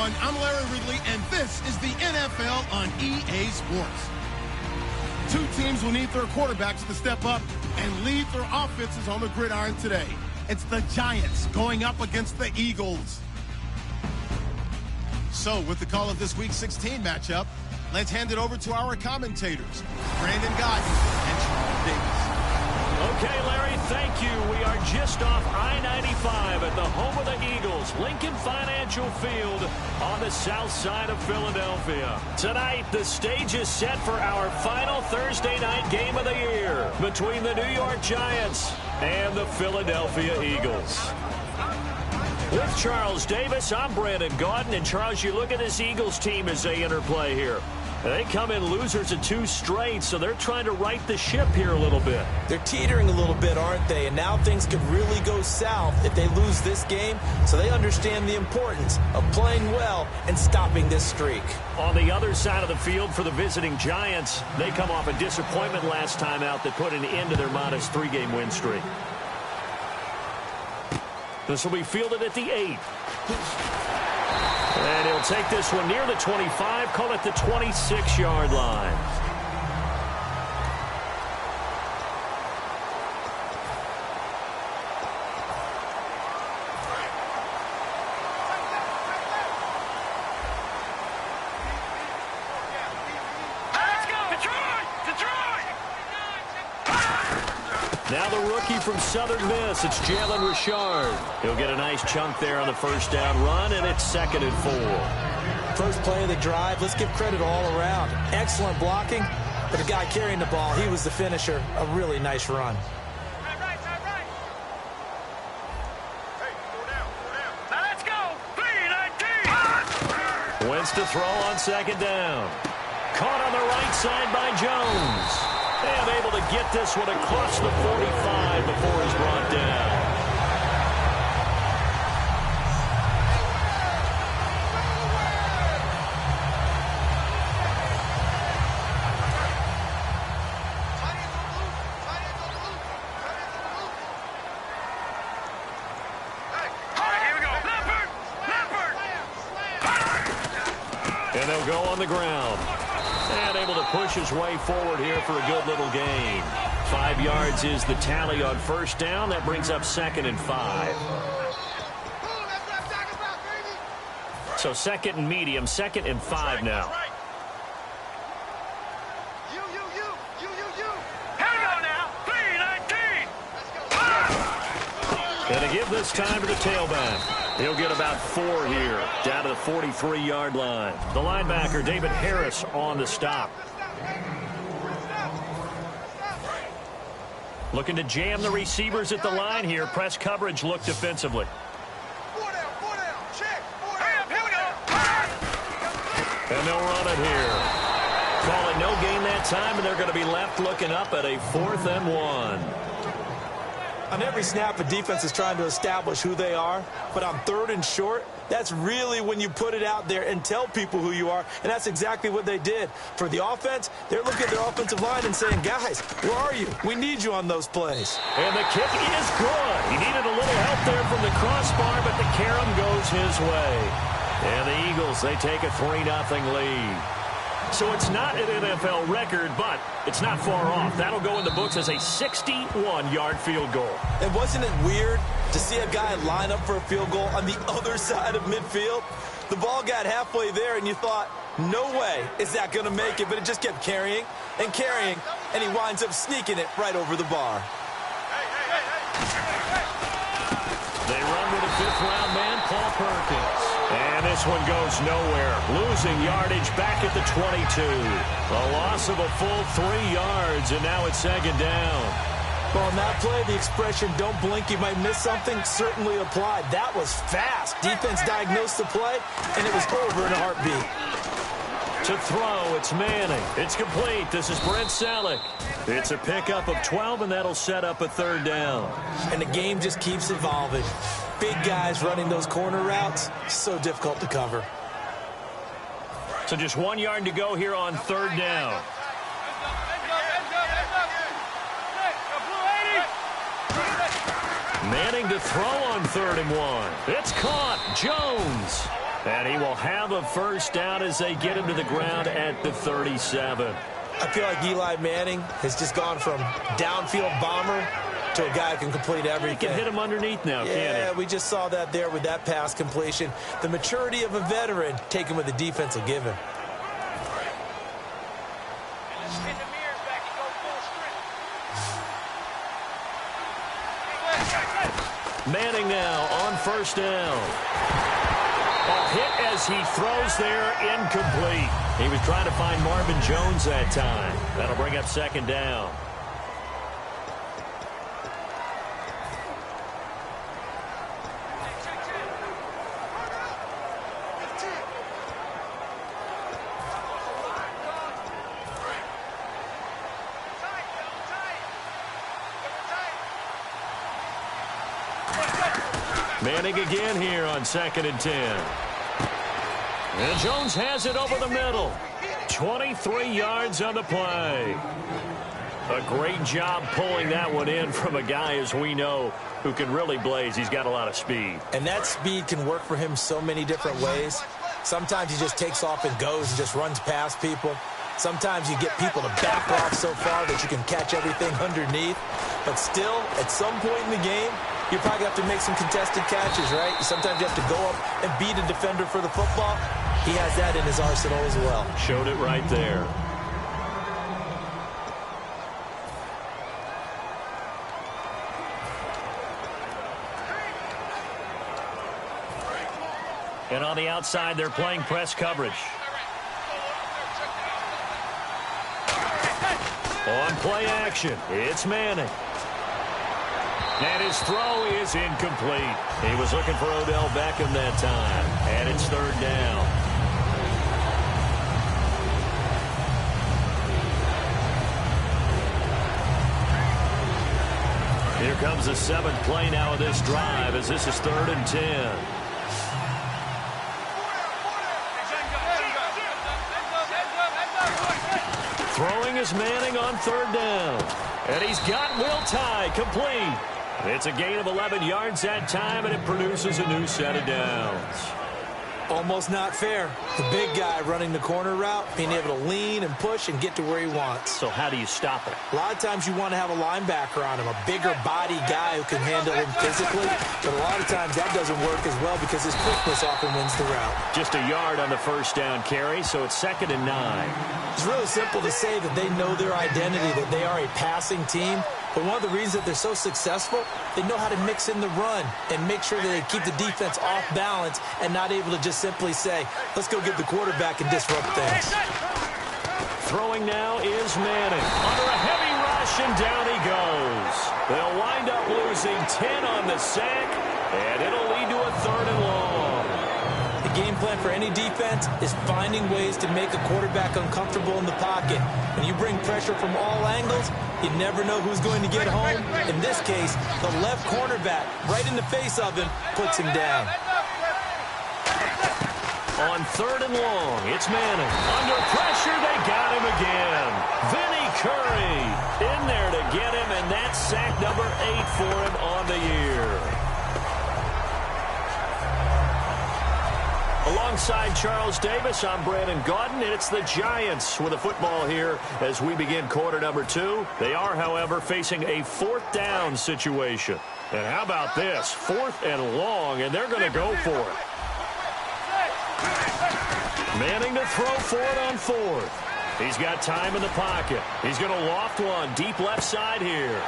everyone. I'm Larry Ridley, and this is the NFL on EA Sports. Two teams will need their quarterbacks to step up and lead their offenses on the gridiron today. It's the Giants going up against the Eagles. So, with the call of this Week 16 matchup, let's hand it over to our commentators, Brandon Godden and Charles Davis. Okay, Larry, thank you. We are just off I-95 at the home of the Eagles, Lincoln Financial Field on the south side of Philadelphia. Tonight, the stage is set for our final Thursday night game of the year between the New York Giants and the Philadelphia Eagles. With Charles Davis, I'm Brandon Gaudin. And, Charles, you look at this Eagles team as they interplay here. They come in losers of 2 straight, so they're trying to right the ship here a little bit. They're teetering a little bit, aren't they? And now things could really go south if they lose this game, so they understand the importance of playing well and stopping this streak. On the other side of the field for the visiting Giants, they come off a disappointment last time out that put an end to their modest 3-game win streak. This will be fielded at the 8. And he'll take this one near the 25, call it the 26-yard line. Now the rookie from Southern Miss, it's Jalen Richard. He'll get a nice chunk there on the first down run, and it's 2nd and 4. First play of the drive, let's give credit all around. Excellent blocking, but the guy carrying the ball, he was the finisher. A really nice run. Wentz to throw on 2nd down. Caught on the right side by Jones. And able to get this one across the 45 before he's brought down. And they'll go on the ground. And able to push his way forward here for a good little gain. 5 yards is the tally on first down. That brings up 2nd and 5. So 2nd and medium, 2nd and 5 now. And to give this time to the tailback. He'll get about 4 here, down to the 43-yard line. The linebacker, David Harris, on the stop. Looking to jam the receivers at the line here. Press coverage look defensively. And they'll run it here. Call it no gain that time, and they're going to be left looking up at a 4th and 1. On every snap, a defense is trying to establish who they are, but on 3rd and short, that's really when you put it out there and tell people who you are, and that's exactly what they did. For the offense, they're looking at their offensive line and saying, guys, where are you? We need you on those plays. And the kick is good. He needed a little help there from the crossbar, but the carom goes his way. And the Eagles, they take a 3-0 lead. So it's not an NFL record, but it's not far off. That'll go in the books as a 61-yard field goal. And wasn't it weird to see a guy line up for a field goal on the other side of midfield? The ball got halfway there, and you thought, no way is that going to make it, but it just kept carrying, and he winds up sneaking it right over the bar. They run with a 5th-round man, Paul Perkins. And this one goes nowhere. Losing yardage back at the 22. A loss of a full 3 yards, and now it's 2nd down. Well, on that play, the expression, don't blink, you might miss something, certainly applied. That was fast. Defense diagnosed the play, and it was over in a heartbeat. To throw, it's Manning. It's complete. This is Brent Selleck. It's a pickup of 12, and that'll set up a 3rd down. And the game just keeps evolving. Big guys running those corner routes, so difficult to cover. So just 1 yard to go here on 3rd down. Manning to throw on 3rd and 1. It's caught. Jones. And he will have a first down as they get him to the ground at the 37. I feel like Eli Manning has just gone from downfield bomber to a guy who can complete everything. He can hit him underneath now, can't he? Yeah, we just saw that there with that pass completion. The maturity of a veteran taken with the defense will give him. Manning now on first down. A hit as he throws there, incomplete. He was trying to find Marvin Jones that time. That'll bring up second down. Manning again here on 2nd and 10. And Jones has it over the middle. 23 yards on the play. A great job pulling that one in from a guy, as we know, who can really blaze. He's got a lot of speed. And that speed can work for him so many different ways. Sometimes he just takes off and goes and just runs past people. Sometimes you get people to back off so far that you can catch everything underneath. But still, at some point in the game, you probably have to make some contested catches, right? Sometimes you have to go up and beat a defender for the football. He has that in his arsenal as well. Showed it right there. And on the outside, they're playing press coverage. On play action, it's Manning. And his throw is incomplete. He was looking for Odell Beckham that time. And it's third down. Here comes the 7th play now of this drive as this is 3rd and 10. Throwing is Manning on 3rd down. And he's got Will Tye complete. It's a gain of 11 yards that time, and it produces a new set of downs. Almost not fair. The big guy running the corner route, being able to lean and push and get to where he wants. So how do you stop it? A lot of times you want to have a linebacker on him, a bigger body guy who can handle him physically. But a lot of times that doesn't work as well because his quickness often wins the route. Just a yard on the first down carry, so it's 2nd and 9. It's really simple to say that they know their identity, that they are a passing team. But one of the reasons that they're so successful, they know how to mix in the run and make sure that they keep the defense off balance and not able to just simply say, let's go get the quarterback and disrupt things. Throwing now is Manning. Under a heavy rush, and down he goes. They'll wind up losing 10 on the sack, and it'll lead to a 3rd and long. The game plan for any defense is finding ways to make a quarterback uncomfortable in the pocket. When you bring pressure from all angles, you never know who's going to get home. In this case, the left cornerback, right in the face of him, puts him down. On 3rd and long, it's Manning. Under pressure, they got him again. Vinny Curry in there to get him, and that's sack number 8 for him on the year. Alongside Charles Davis, I'm Brandon Gaudin, and it's the Giants with a football here as we begin quarter number 2. They are, however, facing a 4th down situation. And how about this? 4th and long, and they're going to go for it. Manning to throw for it on 4th. He's got time in the pocket. He's going to loft one deep left side here.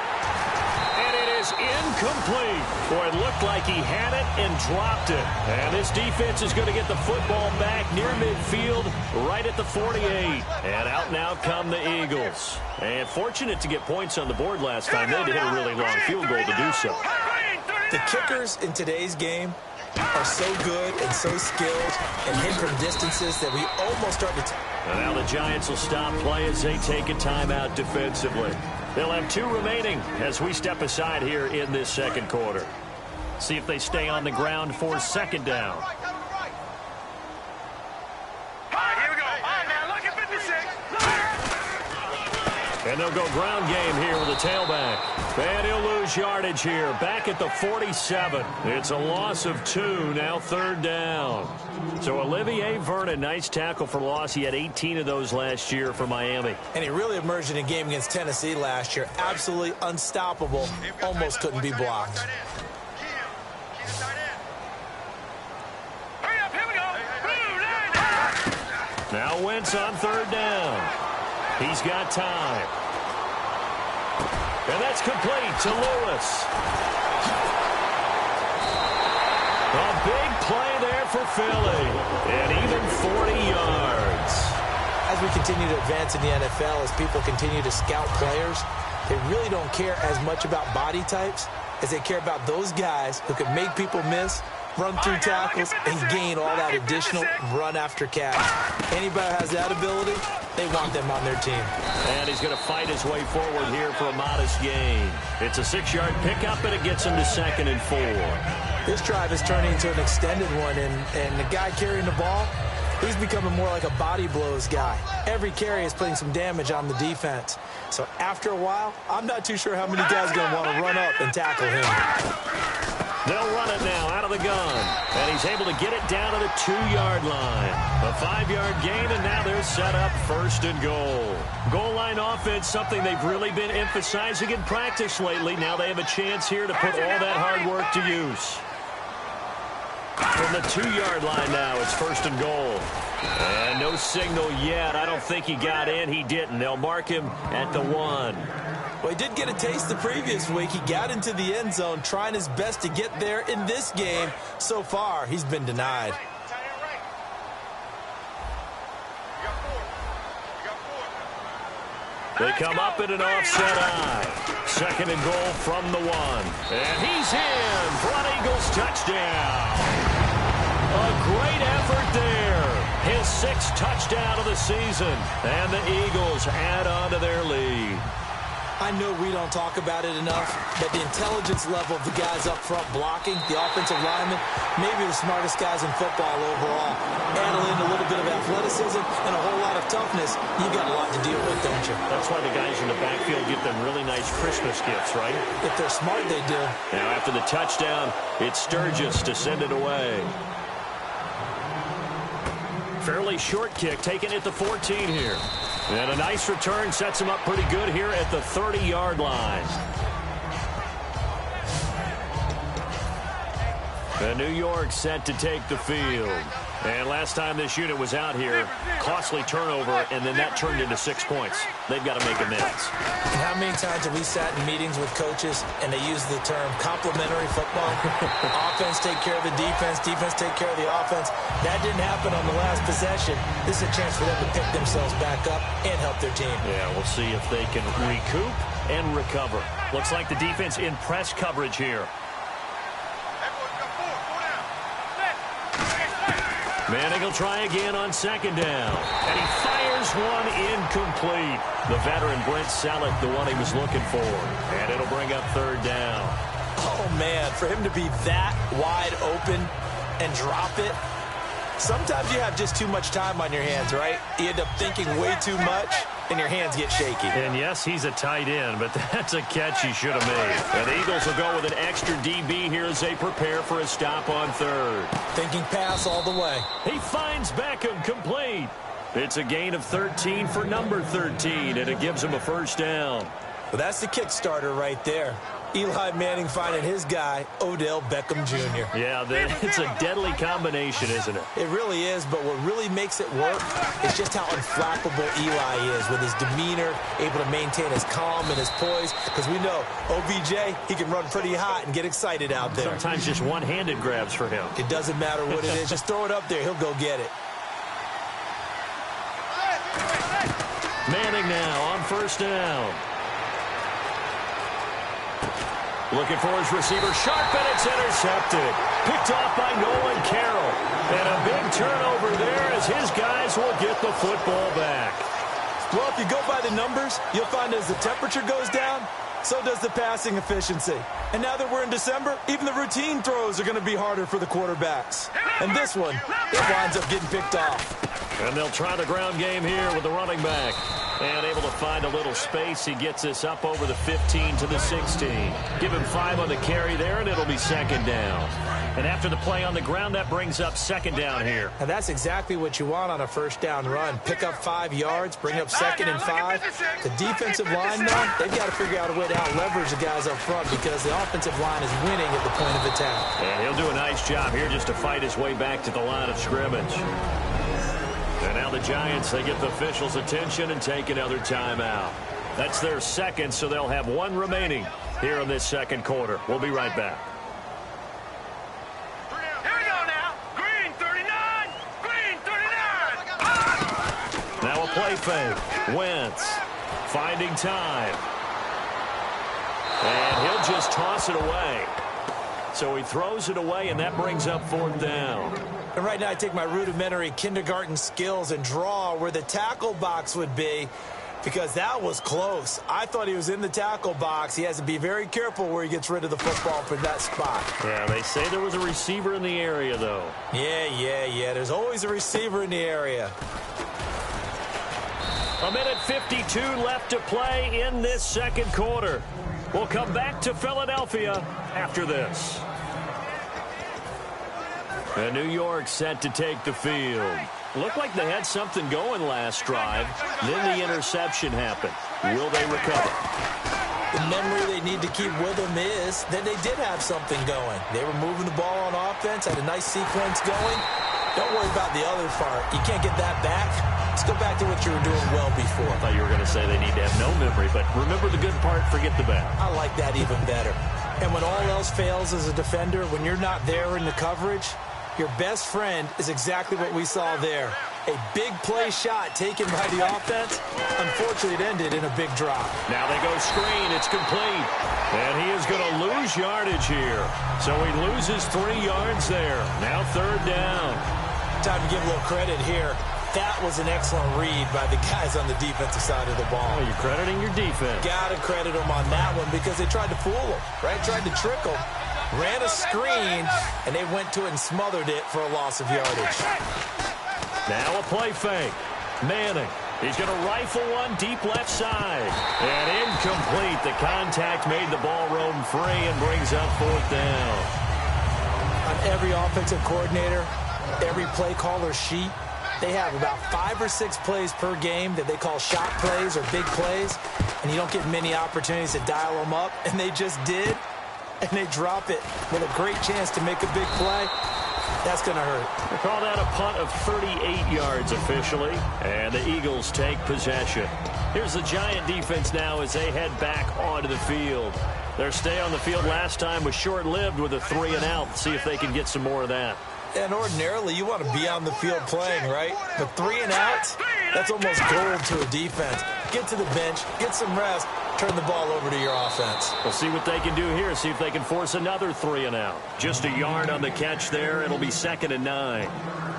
And it is incomplete. Boy, it looked like he had it and dropped it. And this defense is going to get the football back near midfield, right at the 48. And out now come the Eagles. And fortunate to get points on the board last time. They had to hit a really long field goal to do so. The kickers in today's game are so good and so skilled and hit from distances that we almost start to... And now the Giants will stop play as they take a timeout defensively. They'll have 2 remaining as we step aside here in this 2nd quarter. See if they stay on the ground for 2nd down. And they'll go ground game here with a tailback. And he'll lose yardage here. Back at the 47. It's a loss of 2. Now 3rd down. So Olivier Vernon, nice tackle for loss. He had 18 of those last year for Miami. And he really emerged in a game against Tennessee last year. Absolutely unstoppable. Almost couldn't be blocked. Now Wentz on 3rd down. He's got time. And that's complete to Lewis. A big play there for Philly. And even 40 yards. As we continue to advance in the NFL, as people continue to scout players, they really don't care as much about body types as they care about those guys who can make people miss, run through tackles, and gain all that additional run after catch. Anybody who has that ability, they want them on their team. And he's going to fight his way forward here for a modest gain. It's a 6-yard pickup, and it gets him to 2nd and 4. This drive is turning into an extended one, and the guy carrying the ball, he's becoming more like a body blows guy. Every carry is putting some damage on the defense. So after a while, I'm not too sure how many guys are going to want to run up and tackle him. They'll run it now out of the gun. And he's able to get it down to the 2-yard line. A 5-yard gain, and now they're set up 1st and goal. Goal line offense, something they've really been emphasizing in practice lately. Now they have a chance here to put all that hard work to use. From the 2-yard line now, it's 1st and goal. And no signal yet. I don't think he got in. He didn't. They'll mark him at the 1. Well, he did get a taste the previous week. He got into the end zone, trying his best to get there in this game. So far, he's been denied. They come up in an offset eye. 2nd and goal from the 1. And he's in for an Eagles touchdown. A great effort there. His 6th touchdown of the season. And the Eagles add on to their lead. I know we don't talk about it enough, but the intelligence level of the guys up front blocking, the offensive linemen, maybe the smartest guys in football overall. Add in a little bit of athleticism and a whole lot of toughness, you got a lot to deal with, don't you? That's why the guys in the backfield get them really nice Christmas gifts, right? If they're smart, they do. Now after the touchdown, it's Sturgis to send it away. Fairly short kick, taken at the 14 here. And a nice return sets him up pretty good here at the 30-yard line. And New York set to take the field. And last time this unit was out here, costly turnover, and then that turned into 6 points. They've got to make amends. And how many times have we sat in meetings with coaches and they use the term complementary football? Offense take care of the defense, defense take care of the offense. That didn't happen on the last possession. This is a chance for them to pick themselves back up and help their team. Yeah, we'll see if they can recoup and recover. Looks like the defense in press coverage here. Manning will try again on 2nd down. And he fires one incomplete. The veteran Brent Selleck, the one he was looking for. And it'll bring up 3rd down. Oh, man, for him to be that wide open and drop it. Sometimes you have just too much time on your hands, right? You end up thinking way too much, and your hands get shaky. And yes, he's a tight end, but that's a catch he should have made. And the Eagles will go with an extra DB here as they prepare for a stop on 3rd. Thinking pass all the way. He finds Beckham complete. It's a gain of 13 for number 13, and it gives him a 1st down. Well, that's the kick starter right there. Eli Manning finding his guy, Odell Beckham Jr. Yeah, it's a deadly combination, isn't it? It really is, but what really makes it work is just how unflappable Eli is with his demeanor, able to maintain his calm and his poise, because we know OBJ, he can run pretty hot and get excited out there. Sometimes just one-handed grabs for him. It doesn't matter what it is. Just throw it up there. He'll go get it. Manning now on 1st down. Looking for his receiver, sharp, and it's intercepted. Picked off by Nolan Carroll. And a big turnover there as his guys will get the football back. Well, if you go by the numbers, you'll find as the temperature goes down, so does the passing efficiency. And now that we're in December, even the routine throws are going to be harder for the quarterbacks. And this one, it winds up getting picked off. And they'll try the ground game here with the running back. And able to find a little space. He gets this up over the 15 to the 16. Give him 5 on the carry there, and it'll be second down. And after the play on the ground, that brings up second down here. And that's exactly what you want on a first down run. Pick up 5 yards, bring up second and 5. The defensive line, though, they've got to figure out a way to out-leverage the guys up front because the offensive line is winning at the point of attack. And he'll do a nice job here just to fight his way back to the line of scrimmage. And now the Giants, they get the officials' attention and take another timeout. That's their second, so they'll have 1 remaining here in this second quarter. We'll be right back. Here we go now. Green 39. Green 39. Now a play fake. Wentz finding time. And he'll just toss it away. So he throws it away, and that brings up 4th down. And right now I take my rudimentary kindergarten skills and draw where the tackle box would be because that was close. I thought he was in the tackle box. He has to be very careful where he gets rid of the football from that spot. Yeah, they say there was a receiver in the area, though. Yeah. There's always a receiver in the area. A minute 52 left to play in this second quarter. We'll come back to Philadelphia after this. And New York set to take the field. Looked like they had something going last drive. Then the interception happened. Will they recover? The memory they need to keep with them is that they did have something going. They were moving the ball on offense, had a nice sequence going. Don't worry about the other part. You can't get that back. Let's go back to what you were doing well before. I thought you were going to say they need to have no memory, but remember the good part, forget the bad. I like that even better. And when all else fails as a defender, when you're not there in the coverage, your best friend is exactly what we saw there. A big play shot taken by the offense. Unfortunately, it ended in a big drop. Now they go screen. It's complete. And he is going to lose yardage here. So he loses 3 yards there. Now 3rd down. Time to give a little credit here. That was an excellent read by the guys on the defensive side of the ball. Oh, you're crediting your defense. Got to credit them on that one because they tried to fool them, right? Tried to trick them. Ran a screen, and they went to it and smothered it for a loss of yardage. Now a play fake. Manning. He's going to rifle one deep left side. And incomplete. The contact made the ball roam free and brings up 4th down. On every offensive coordinator, every play caller sheet, they have about 5 or 6 plays per game that they call shot plays or big plays, and you don't get many opportunities to dial them up, and they just did. And they drop it with a great chance to make a big play. That's going to hurt. They call that a punt of 38 yards officially. And the Eagles take possession. Here's the Giant defense now as they head back onto the field. Their stay on the field last time was short-lived with a 3-and-out. See if they can get some more of that. And ordinarily, you want to be on the field playing, right? But 3-and-outs, that's almost gold to a defense. Get to the bench, get some rest, turn the ball over to your offense. We'll see what they can do here. See if they can force another 3-and-out. Just a yard on the catch there. It'll be 2nd and 9.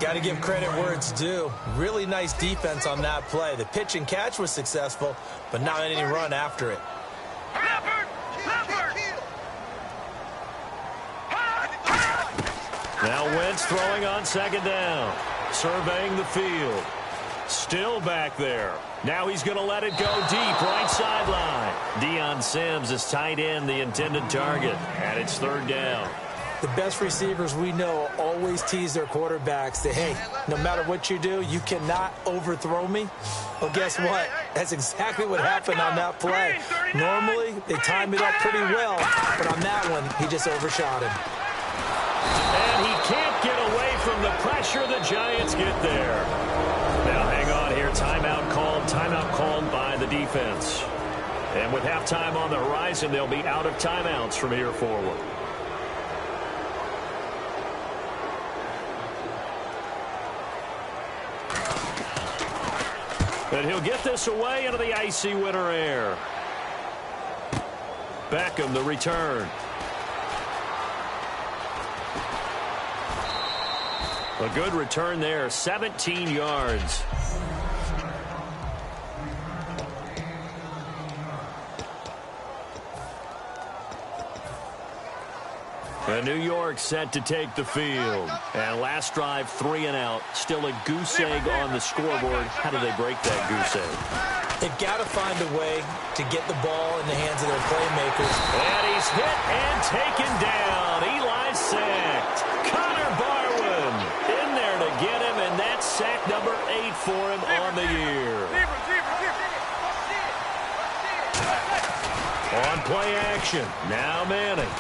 Got to give credit where it's due. Really nice defense on that play. The pitch and catch was successful, but not any run after it. Now Wentz throwing on 2nd down. Surveying the field. Still back there. Now he's going to let it go deep, right sideline. Deion Sims is tight end, the intended target, and it's 3rd down. The best receivers we know always tease their quarterbacks that, hey, no matter what you do, you cannot overthrow me. Well, guess what? That's exactly what happened on that play. Normally, they time it up pretty well, but on that one, he just overshot him. And he can't get away from the pressure. The Giants get there. Now, hang on here. Timeout called by the defense. And with halftime on the horizon, they'll be out of timeouts from here forward. And he'll get this away into the icy winter air. Beckham, the return. A good return there, 17 yards. The New York set to take the field. And last drive, 3 and out. Still a goose egg on the scoreboard. How do they break that goose egg? They've got to find a way to get the ball in the hands of their playmakers. And he's hit and taken down. Eli sacked. Connor Barwin in there to get him, and that's sack number 8 for him on the year. On play action, now Manning.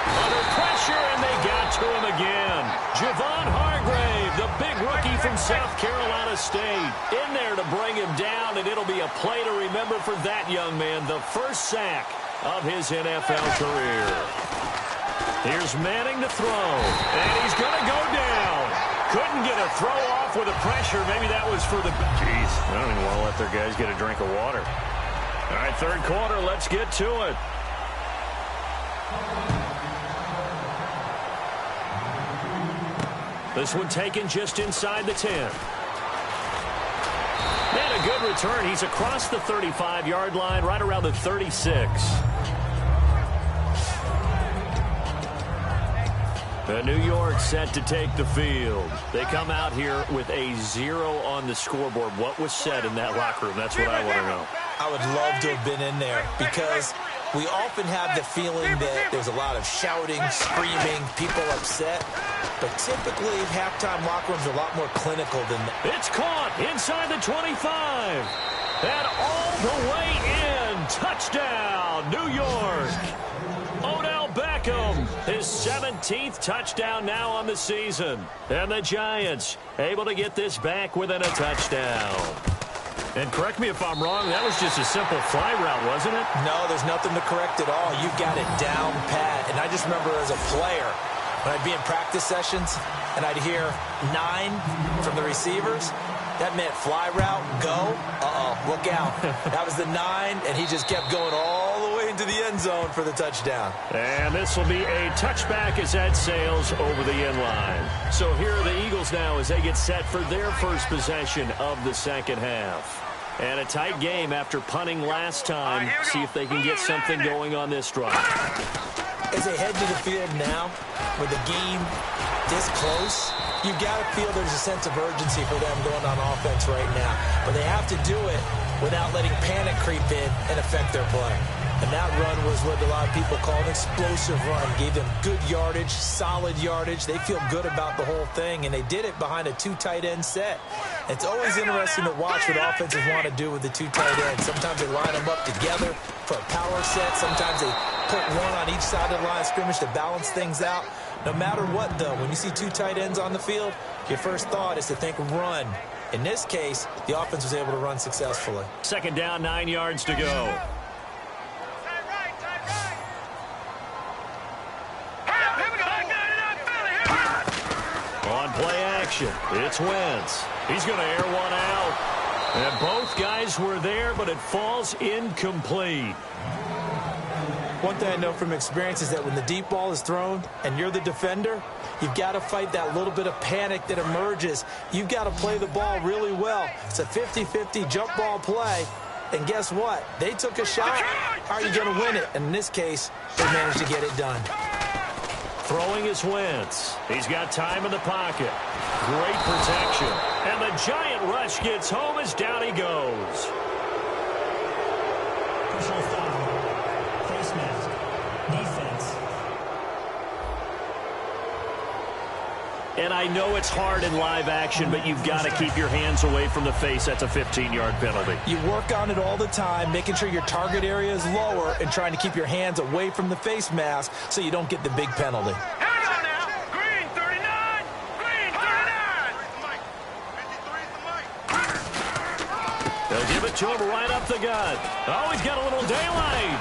Under pressure, and they got to him again. Javon Hargrave, the big rookie from South Carolina State, in there to bring him down, and it'll be a play to remember for that young man, the first sack of his NFL career. Here's Manning to throw, and he's going to go down. Couldn't get a throw off with the pressure. Maybe that was for the... Jeez, I don't even want to let their guys get a drink of water. All right, third quarter, let's get to it. This one taken just inside the 10. And a good return. He's across the 35-yard line, right around the 36. The New York set to take the field. They come out here with a 0 on the scoreboard. What was said in that locker room? That's what I want to know. I would love to have been in there because we often have the feeling that there's a lot of shouting, screaming, people upset. But typically, halftime locker rooms are a lot more clinical than that. It's caught inside the 25. And all the way in. Touchdown, New York. Odell Beckham, his 17th touchdown now on the season. And the Giants able to get this back within a touchdown. And correct me if I'm wrong, that was just a simple fly route, wasn't it? No, there's nothing to correct at all. You got it down pat. And I just remember as a player, when I'd be in practice sessions and I'd hear 9 from the receivers, that meant fly route, go. Look out. That was the 9, and he just kept going all the way into the end zone for the touchdown. And this will be a touchback as that sails over the end line. So here are the Eagles now as they get set for their first possession of the second half. And a tight game after punting last time. See if they can get something going on this drive. As they head to the field now, with the game this close, you've got to feel there's a sense of urgency for them going on offense right now. But they have to do it without letting panic creep in and affect their play. And that run was what a lot of people call an explosive run. Gave them good yardage, solid yardage. They feel good about the whole thing, and they did it behind a 2 tight end set. It's always interesting to watch what offenses want to do with the 2 tight ends. Sometimes they line them up together for a power set. Sometimes they put one on each side of the line of scrimmage to balance things out. No matter what, though, when you see 2 tight ends on the field, your first thought is to think run. In this case, the offense was able to run successfully. Second down, 9 yards to go. On play action, it's Wentz. He's going to air one out. And both guys were there, but it falls incomplete. One thing I know from experience is that when the deep ball is thrown and you're the defender, you've got to fight that little bit of panic that emerges. You've got to play the ball really well. It's a 50-50 jump ball play. And guess what? They took a shot. Are you going to win it? And in this case, they managed to get it done. Throwing is Wentz. He's got time in the pocket. Great protection. And the giant rush gets home as down he goes. Personal foul. Face mask. Defense. And I know it's hard in live action, but you've got to keep your hands away from the face. That's a 15-yard penalty. You work on it all the time, making sure your target area is lower and trying to keep your hands away from the face mask so you don't get the big penalty. Hang on now. Green 39. Green 39. They'll give it to him right up the gut. Oh, he's got a little daylight.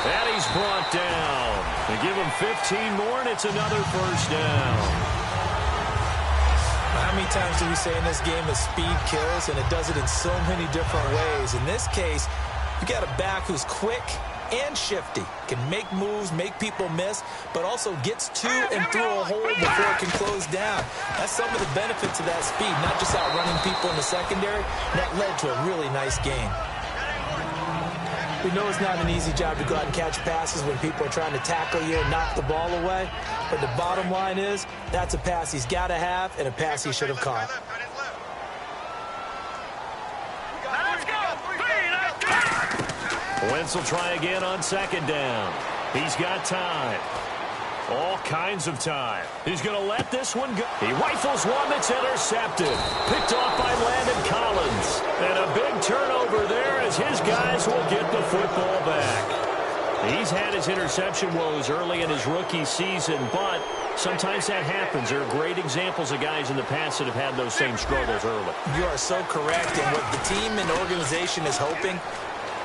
And he's brought down. They give him 15 more, and it's another first down. How many times do we say in this game that speed kills, and it does it in so many different ways? In this case, you got a back who's quick and shifty, can make moves, make people miss, but also gets to and through a hole before it can close down. That's some of the benefits of that speed, not just outrunning people in the secondary. That led to a really nice game. We know it's not an easy job to go out and catch passes when people are trying to tackle you and knock the ball away. But the bottom line is, that's a pass he's got to have and a pass he should have caught. Let's go. Wentz will try again on second down. He's got time. All kinds of time. He's going to let this one go. He rifles one that's intercepted. Picked off by Landon Collins. And a big turnover there as his guys will get the football back. He's had his interception woes early in his rookie season, but sometimes that happens. There are great examples of guys in the past that have had those same struggles early. You are so correct. And what the team and organization is hoping,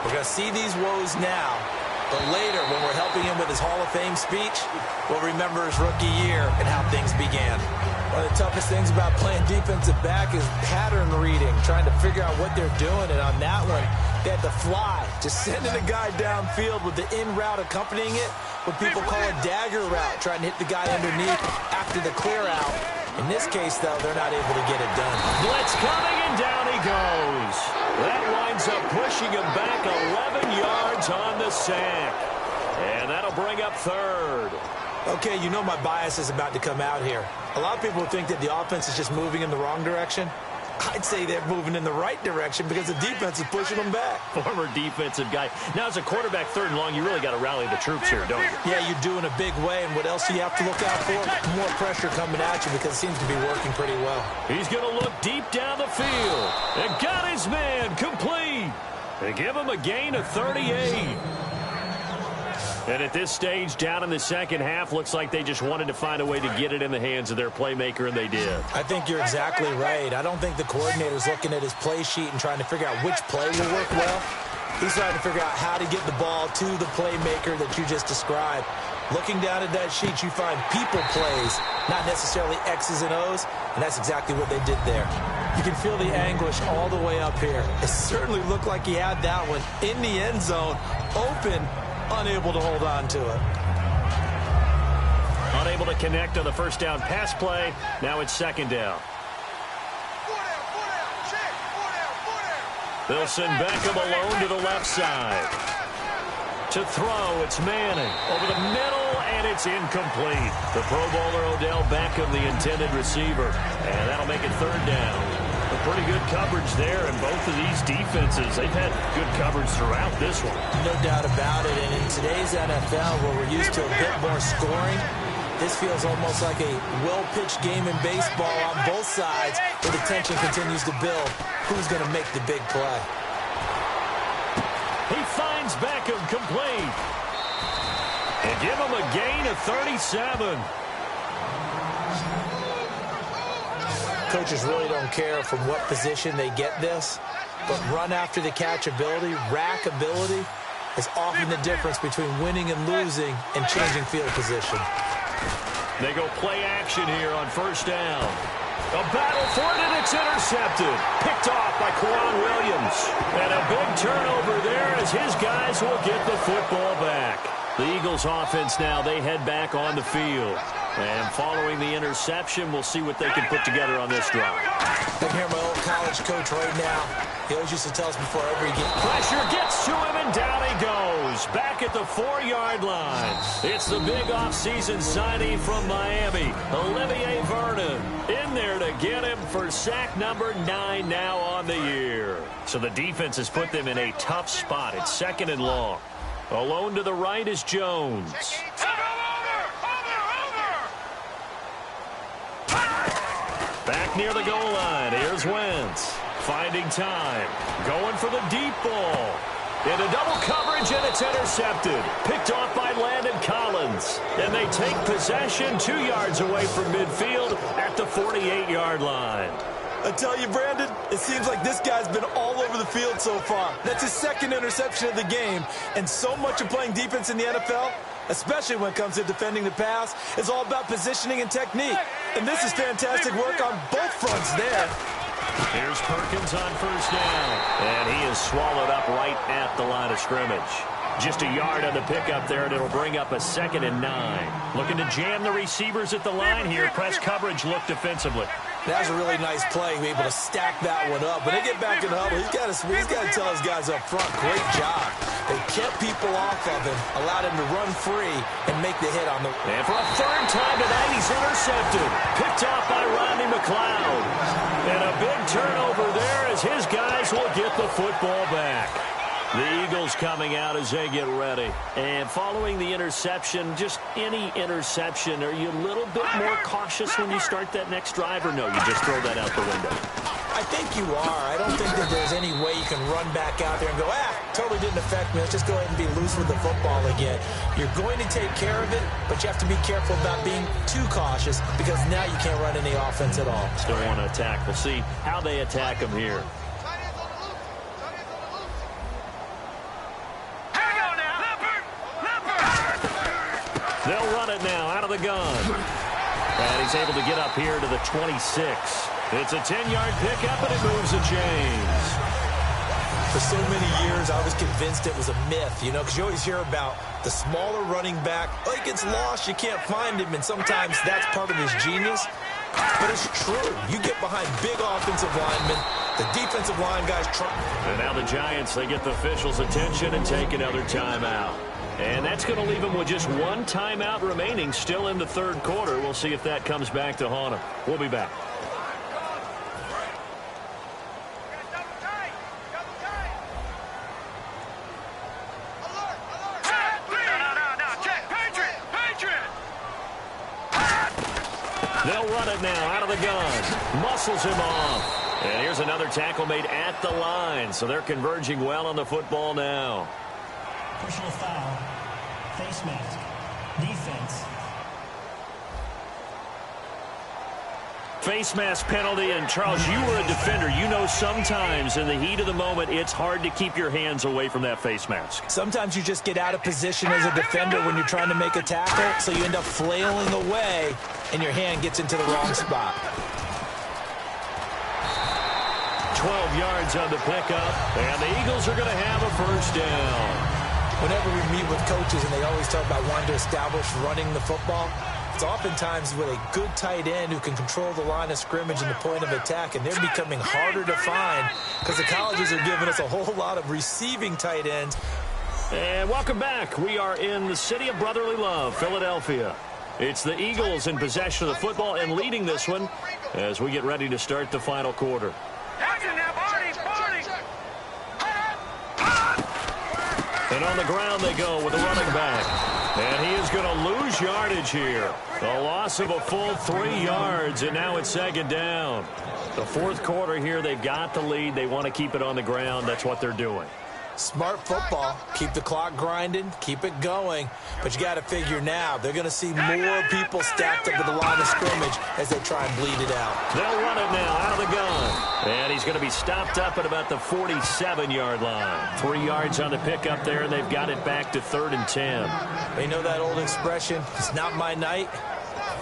we're going to see these woes now. But later, when we're helping him with his Hall of Fame speech, we'll remember his rookie year and how things began. One of the toughest things about playing defensive back is pattern reading, trying to figure out what they're doing. And on that one, they had to fly, just sending a guy downfield with the in route accompanying it, what people call a dagger route, trying to hit the guy underneath after the clear out. In this case, though, they're not able to get it done. Blitz coming, and down he goes. That winds up pushing him back 11 yards on the sack. And that'll bring up third. Okay, you know my bias is about to come out here. A lot of people think that the offense is just moving in the wrong direction. I'd say they're moving in the right direction because the defense is pushing them back. Former defensive guy. Now, as a quarterback, third and long, you really got to rally the troops here, don't you? Yeah, you do in a big way. And what else do you have to look out for? More pressure coming at you because it seems to be working pretty well. He's going to look deep down the field. And got his man complete. They give him a gain of 38. And at this stage, down in the second half, looks like they just wanted to find a way to get it in the hands of their playmaker, and they did. I think you're exactly right. I don't think the coordinator's looking at his play sheet and trying to figure out which play will work well. He's trying to figure out how to get the ball to the playmaker that you just described. Looking down at that sheet, you find people plays, not necessarily X's and O's, and that's exactly what they did there. You can feel the anguish all the way up here. It certainly looked like he had that one in the end zone, open, unable to hold on to it. Unable to connect on the first down pass play. Now it's second down. They'll send Beckham alone to the left side. To throw, it's Manning. Over the middle, and it's incomplete. The Pro Bowler Odell Beckham, the intended receiver. And that'll make it third down. A pretty good coverage there, and both of these defenses, they've had good coverage throughout this one. No doubt about it, and in today's NFL, where we're used to a bit more scoring, this feels almost like a well-pitched game in baseball on both sides, where the tension continues to build. Who's going to make the big play? He finds Beckham complete. And give him a gain of 37. Coaches really don't care from what position they get this, but run after the catch ability, rack ability, is often the difference between winning and losing and changing field position. They go play action here on first down. A battle for it, and it's intercepted. Picked off by Quan Williams. And a big turnover there as his guys will get the football back. The Eagles offense now, they head back on the field. And following the interception, we'll see what they can put together on this drive. I can hear my old college coach right now. He always used to tell us before every game. Pressure gets to him, and down he goes. Back at the 4-yard line. It's the big offseason signing from Miami, Olivier Vernon. In there to get him for sack number 9 now on the year. So the defense has put them in a tough spot. It's second and long. Alone to the right is Jones. Back near the goal line, here's Wentz. Finding time. Going for the deep ball. Into double coverage, and it's intercepted. Picked off by Landon Collins. And they take possession 2 yards away from midfield at the 48-yard line. I tell you, Brandon, it seems like this guy's been all over the field so far. That's his second interception of the game. And so much of playing defense in the NFL, especially when it comes to defending the pass, is all about positioning and technique. And this is fantastic work on both fronts there. Here's Perkins on first down. And he is swallowed up right at the line of scrimmage. Just a yard on the pickup there, and it'll bring up a 2nd and 9. Looking to jam the receivers at the line here. Press coverage look defensively. That was a really nice play, able to stack that one up. When they get back in the huddle, he's got to tell his guys up front, great job. They kept people off of him, allowed him to run free and make the hit on the... And for a third time tonight, he's intercepted. Picked off by Rodney McLeod. And a big turnover there as his guys will get the football back. The Eagles coming out as they get ready. And following the interception, just any interception, are you a little bit more cautious when you start that next drive, or no, you just throw that out the window? I think you are. I don't think that there's any way you can run back out there and go, totally didn't affect me. Let's just go ahead and be loose with the football again. You're going to take care of it, but you have to be careful about being too cautious because now you can't run any offense at all. Still want to attack. We'll see how they attack him here. They'll run it now out of the gun. And he's able to get up here to the 26. It's a 10-yard pickup, and it moves the chains. For so many years, I was convinced it was a myth, because you always hear about the smaller running back. Oh, he gets lost, you can't find him, and sometimes that's part of his genius. But it's true. You get behind big offensive linemen, the defensive line guys try. And now the Giants, they get the officials' attention and take another timeout. And that's going to leave them with just one timeout remaining still in the third quarter. We'll see if that comes back to haunt them. We'll be back. They'll run it now out of the gun. Muscles him off. And here's another tackle made at the line. So they're converging well on the football now. Personal foul. Face mask. Defense. Face mask penalty. And, Charles, you were a defender. You know sometimes in the heat of the moment, it's hard to keep your hands away from that face mask. Sometimes you just get out of position as a defender when you're trying to make a tackle, so you end up flailing away, and your hand gets into the wrong spot. 12 yards on the pickup, and the Eagles are going to have a first down. Whenever we meet with coaches and they always talk about wanting to establish running the football, it's oftentimes with a good tight end who can control the line of scrimmage and the point of attack, and they're becoming harder to find because the colleges are giving us a whole lot of receiving tight ends. And welcome back. We are in the city of brotherly love, Philadelphia. It's the Eagles in possession of the football and leading this one as we get ready to start the final quarter. And on the ground they go with the running back. And he is going to lose yardage here. A loss of a full 3 yards, and now it's second down. The fourth quarter here, they've got the lead. They want to keep it on the ground. That's what they're doing. Smart football. Keep the clock grinding. Keep it going. But you got to figure now, they're going to see more people stacked up at the line of scrimmage as they try and bleed it out. They'll run it now out of the gun. And he's going to be stopped up at about the 47-yard line. 3 yards on the pickup there, and they've got it back to 3rd and 10. You know that old expression, it's not my night?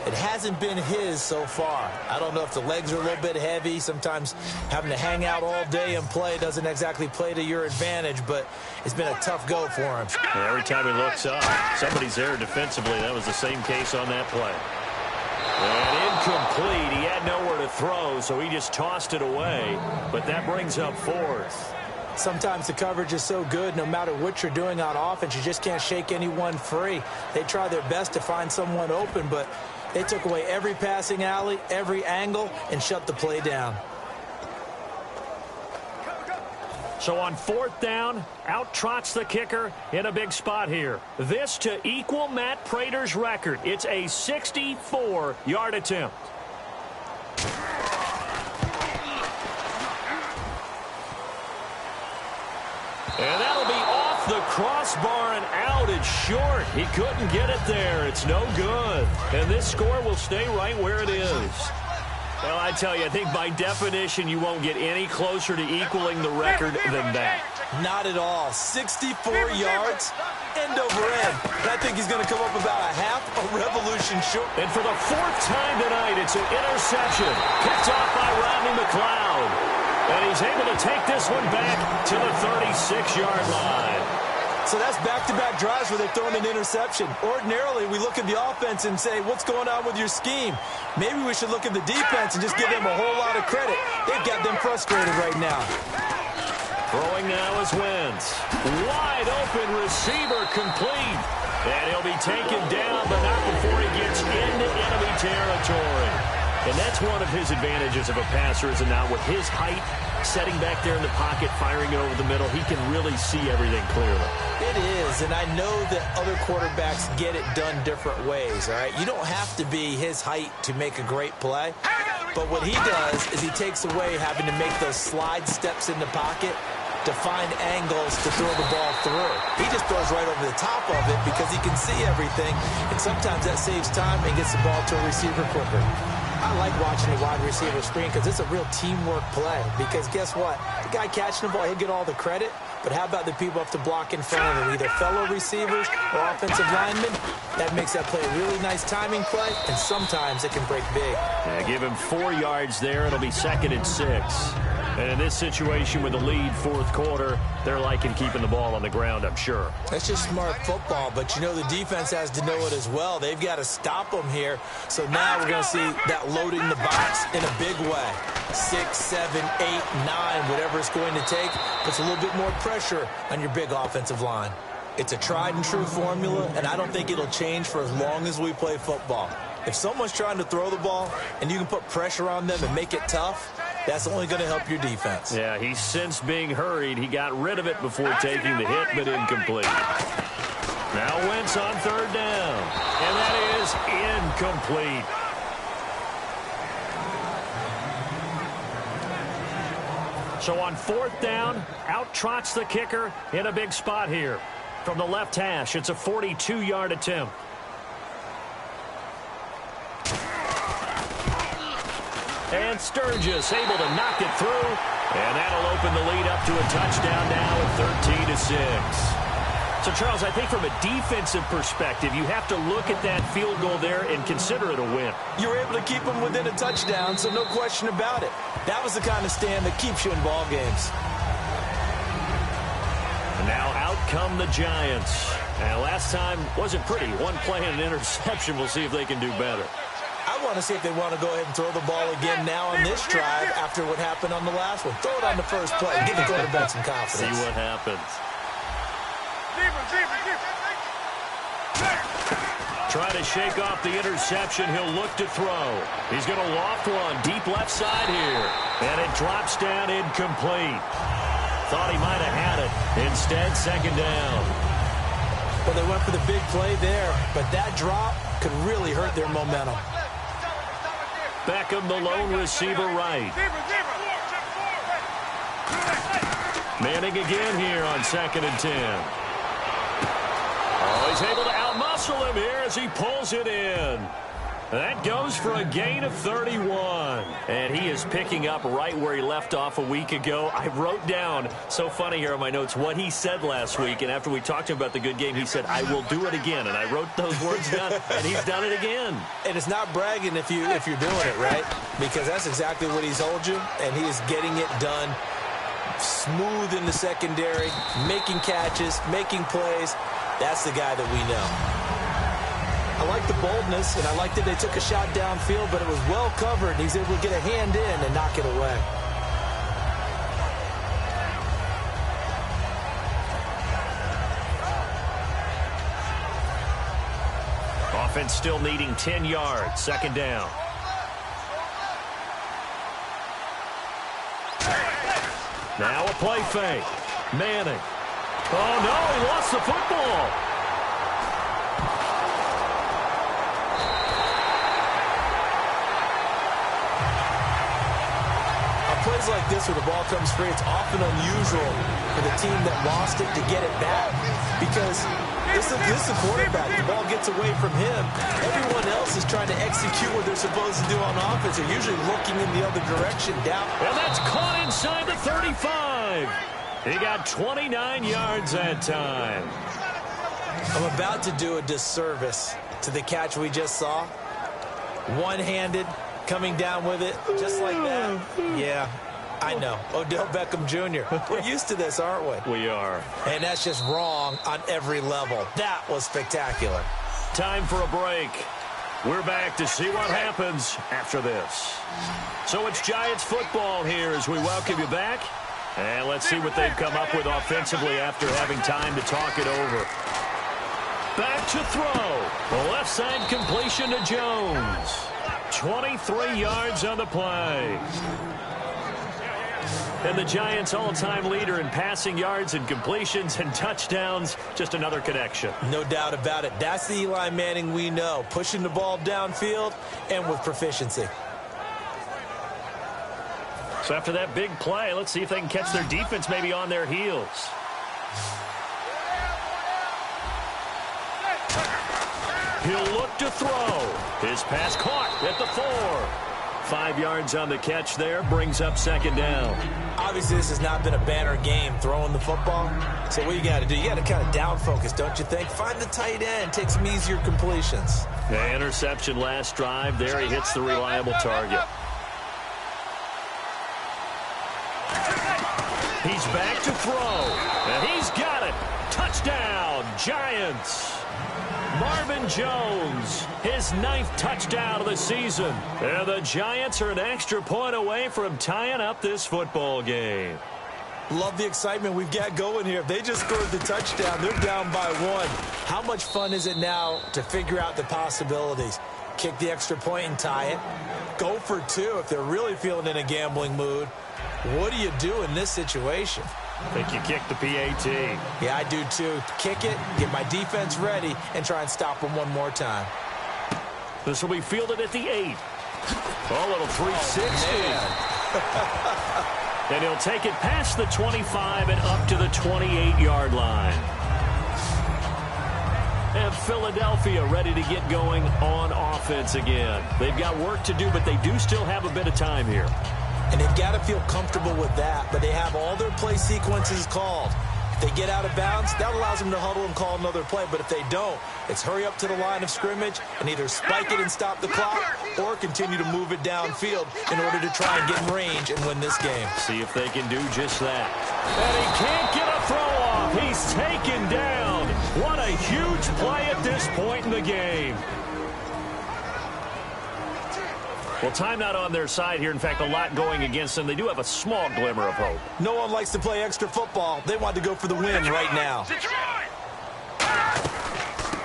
It hasn't been his so far. I don't know if the legs are a little bit heavy. Sometimes having to hang out all day and play doesn't exactly play to your advantage, but it's been a tough go for him. And every time he looks up, somebody's there defensively. That was the same case on that play. And incomplete. He had nowhere to throw, so he just tossed it away. But that brings up 4th. Sometimes the coverage is so good, no matter what you're doing on offense, you just can't shake anyone free. They try their best to find someone open, but they took away every passing alley, every angle, and shut the play down. So on 4th down, out trots the kicker in a big spot here. This to equal Matt Prater's record. It's a 64-yard attempt. And that'll be off the crossbar and out. It's short. He couldn't get it there. It's no good. And this score will stay right where it is. Well, I tell you, I think by definition you won't get any closer to equaling the record than that. Not at all. 64 yards, end over end. And I think he's going to come up about a half a revolution short. And for the 4th time tonight, it's an interception. Picked off by Rodney McLeod. And he's able to take this one back to the 36-yard line. So that's back-to-back drives where they're throwing an interception. Ordinarily, we look at the offense and say, what's going on with your scheme? Maybe we should look at the defense and just give them a whole lot of credit. They've got them frustrated right now. Throwing now is Wentz. Wide open receiver complete. And he'll be taken down, but not before he gets into enemy territory. And that's one of his advantages of a passer, is it not? With his height, setting back there in the pocket, firing it over the middle, he can really see everything clearly. It is, and I know that other quarterbacks get it done different ways, all right? You don't have to be his height to make a great play. But what he does is he takes away having to make those slide steps in the pocket to find angles to throw the ball through. He just throws right over the top of it because he can see everything, and sometimes that saves time and gets the ball to a receiver quicker. I like watching the wide receiver screen because it's a real teamwork play, because guess what? The guy catching the ball, he'll get all the credit, but how about the people up to block in front of him, either fellow receivers or offensive linemen? That makes that play a really nice timing play, and sometimes it can break big. Yeah, give him 4 yards there. It'll be 2nd and 6. And in this situation with the lead, 4th quarter, they're liking keeping the ball on the ground, I'm sure. That's just smart football, but you know the defense has to know it as well. They've got to stop them here. So now we're going to see that loading the box in a big way. 6, 7, 8, 9, whatever it's going to take, puts a little bit more pressure on your big offensive line. It's a tried and true formula, and I don't think it'll change for as long as we play football. If someone's trying to throw the ball and you can put pressure on them and make it tough, that's only going to help your defense. Yeah, he's since being hurried. He got rid of it before taking the hit, but incomplete. Now Wentz on 3rd down, and that is incomplete. So on 4th down, out trots the kicker in a big spot here. From the left hash, it's a 42-yard attempt. And Sturgis able to knock it through. And that'll open the lead up to a touchdown now at 13-6. So, Charles, I think from a defensive perspective, you have to look at that field goal there and consider it a win. You were able to keep them within a touchdown, so no question about it. That was the kind of stand that keeps you in ball games. And now out come the Giants. And last time wasn't pretty. One play and an interception. We'll see if they can do better. I want to see if they want to go ahead and throw the ball again now on this drive after what happened on the last one. Throw it on the first play. Give the quarterback some confidence. See what happens. Try to shake off the interception. He'll look to throw. He's going to loft one deep left side here. And it drops down incomplete. Thought he might have had it. Instead, 2nd down. Well, they went for the big play there, but that drop could really hurt their momentum. Beckham, the lone receiver, right. Manning again here on 2nd and 10. Oh, he's able to outmuscle him here as he pulls it in. That goes for a gain of 31. And he is picking up right where he left off a week ago. I wrote down, so funny here on my notes, what he said last week. And after we talked to him about the good game, he said, I will do it again. And I wrote those words down, and he's done it again. And it's not bragging if you're doing it, right? Because that's exactly what he's told you, and he is getting it done smooth in the secondary, making catches, making plays. That's the guy that we know. I like the boldness, and I like that they took a shot downfield, but it was well covered, and he's able to get a hand in and knock it away. Offense still needing 10 yards. 2nd down. Now a play fake. Manning. Oh, no, he lost the football. Plays like this where the ball comes free, it's often unusual for the team that lost it to get it back, because this is the quarterback. The ball gets away from him. Everyone else is trying to execute what they're supposed to do on offense. They're usually looking in the other direction down. And that's caught inside the 35. He got 29 yards that time. I'm about to do a disservice to the catch we just saw. One-handed, coming down with it, just like that. Yeah, I know. Odell Beckham Jr. We're used to this, aren't we? We are. And that's just wrong on every level. That was spectacular. Time for a break. We're back to see what happens after this. So it's Giants football here as we welcome you back. And let's see what they've come up with offensively after having time to talk it over. Back to throw. The left side completion to Jones. 23 yards on the play. And the Giants' all-time leader in passing yards and completions and touchdowns. Just another connection. No doubt about it. That's the Eli Manning we know. Pushing the ball downfield and with proficiency. So after that big play, let's see if they can catch their defense maybe on their heels. He'll look to throw. His pass caught at the 4. 5 yards on the catch there, brings up second down. Obviously, this has not been a banner game throwing the football. So what you got to do, you got to kind of down focus, don't you think? Find the tight end, take some easier completions. The interception last drive there. He hits the reliable target. He's back to throw, and he's got it. Touchdown, Giants. Marvin Jones, his 9th touchdown of the season. And the Giants are an extra point away from tying up this football game. Love the excitement we've got going here. If they just scored the touchdown, they're down by 1. How much fun is it now to figure out the possibilities? Kick the extra point and tie it. Go for 2 if they're really feeling in a gambling mood. What do you do in this situation? I think you kick the PAT. Yeah, I do too. Kick it, get my defense ready, and try and stop them one more time. This will be fielded at the 8. A little 360. And he'll take it past the 25 and up to the 28-yard line. And Philadelphia ready to get going on offense again. They've got work to do, but they do still have a bit of time here. And they've got to feel comfortable with that, but they have all their play sequences called. If they get out of bounds, that allows them to huddle and call another play. But if they don't, it's hurry up to the line of scrimmage and either spike it and stop the clock or continue to move it downfield in order to try and get in range and win this game. See if they can do just that. And he can't get a throw off. He's taken down. What a huge play at this point in the game. Well, timeout on their side here. In fact, a lot going against them. They do have a small glimmer of hope. No one likes to play extra football. They want to go for the win right now.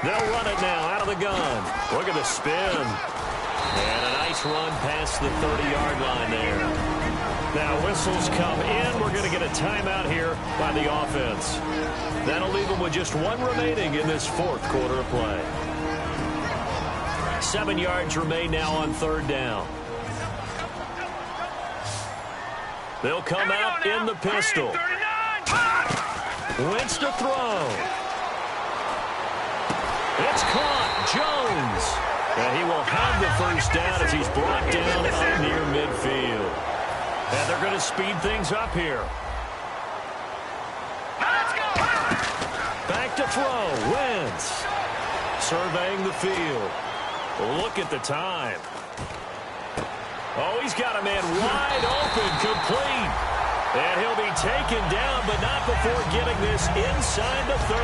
They'll run it now out of the gun. Look at the spin. And a nice run past the 30-yard line there. Now whistles come in. We're going to get a timeout here by the offense. That'll leave them with just 1 remaining in this 4th quarter of play. 7 yards remain now on 3rd down. They'll come out in the pistol. Wentz to throw. It's caught. Jones. And he will have the first down as he's brought down up near midfield. And they're going to speed things up here. Back to throw. Wentz. Surveying the field. Look at the time. Oh, he's got a man wide open, complete. And he'll be taken down, but not before getting this inside the 30.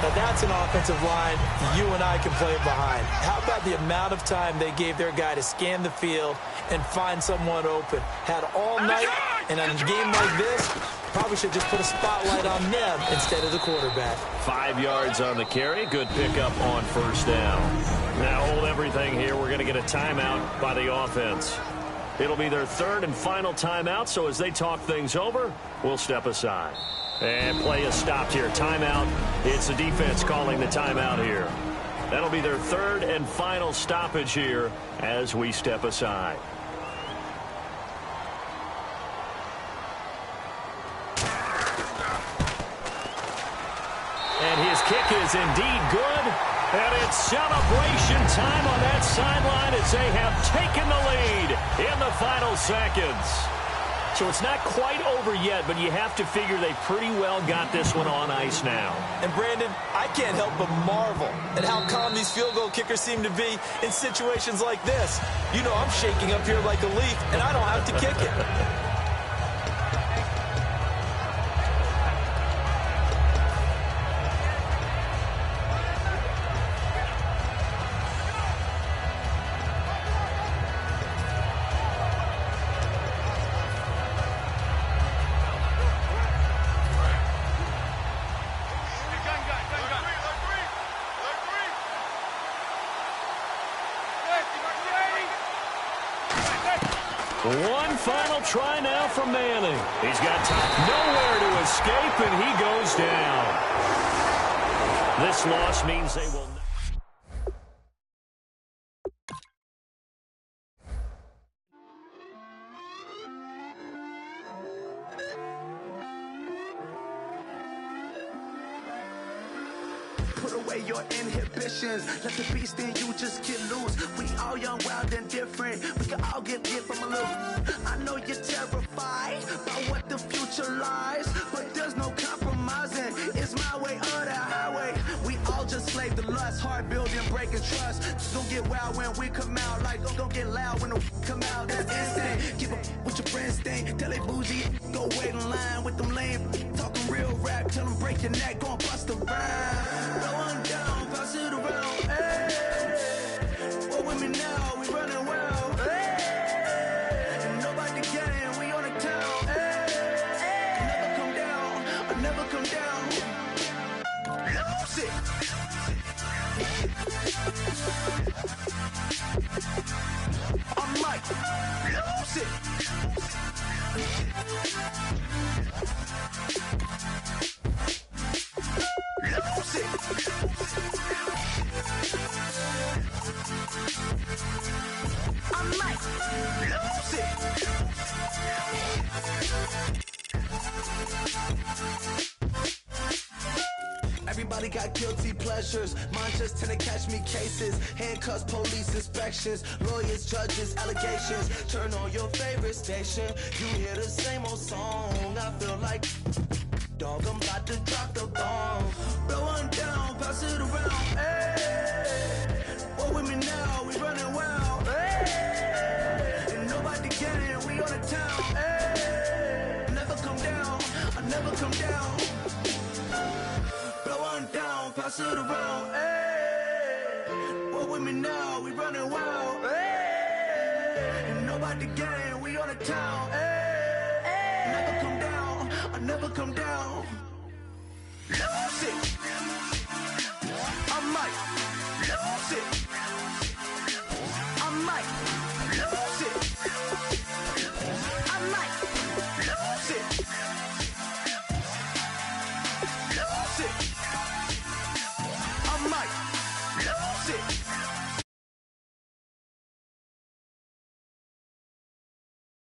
Now that's an offensive line you and I can play behind. How about the amount of time they gave their guy to scan the field and find someone open? Had all night, and in a game like this, probably should just put a spotlight on them instead of the quarterback. 5 yards on the carry. Good pickup on first down. Now hold everything here. We're going to get a timeout by the offense. It'll be their 3rd and final timeout, so as they talk things over, we'll step aside. And play is stopped here. Timeout. It's the defense calling the timeout here. That'll be their 3rd and final stoppage here as we step aside. And his kick is indeed good. And it's celebration time on that sideline as they have taken the lead in the final seconds. So it's not quite over yet, but you have to figure they pretty well got this one on ice now. And Brandon, I can't help but marvel at how calm these field goal kickers seem to be in situations like this. You know, I'm shaking up here like a leaf, and I don't have to kick it. One final try now for Manning. He's got time, nowhere to escape, and he goes down. This loss means they will not. Put away your inhibitions. Let the beast in you just get loose. We all young, wild, and different. We can all get lit from a little. I know you're terrified by what the future lies, but there's no compromising. It's my way or the highway. We all just slave the lust, hard building, breaking trust. Don't get wild when we come out. Like don't get loud when the come out. That's instant. Keep up with your friends thing. Tell they bougie, go wait in line with them lame. Talking real rap, tell them break your neck, gon' bust a rhyme. Going down, pass it around, hey. What with me now, we running wild, hey. And nobody getting, we on the town, hey. Never come down, I never come down. Lose it. I'm Mike, lose it. Lose it. I might lose it. Everybody got guilty pleasures. Mine just tend to catch me cases. Handcuffs, police inspections, lawyers, judges, allegations. Turn on your favorite station. You hear the same old song. I feel like dog, I'm about to drop the bomb. Blow one down, pass it around, hey. What with me now, we running wild, hey. And nobody getting, we on the town, hey. Never come down, I never come down. Blow one down, pass it around, hey. What with me now, we running wild, hey. And nobody getting, we on the town, hey. Never come down, I never come down. Lose it. I might lose it. I might lose it. I might lose it. Lose it.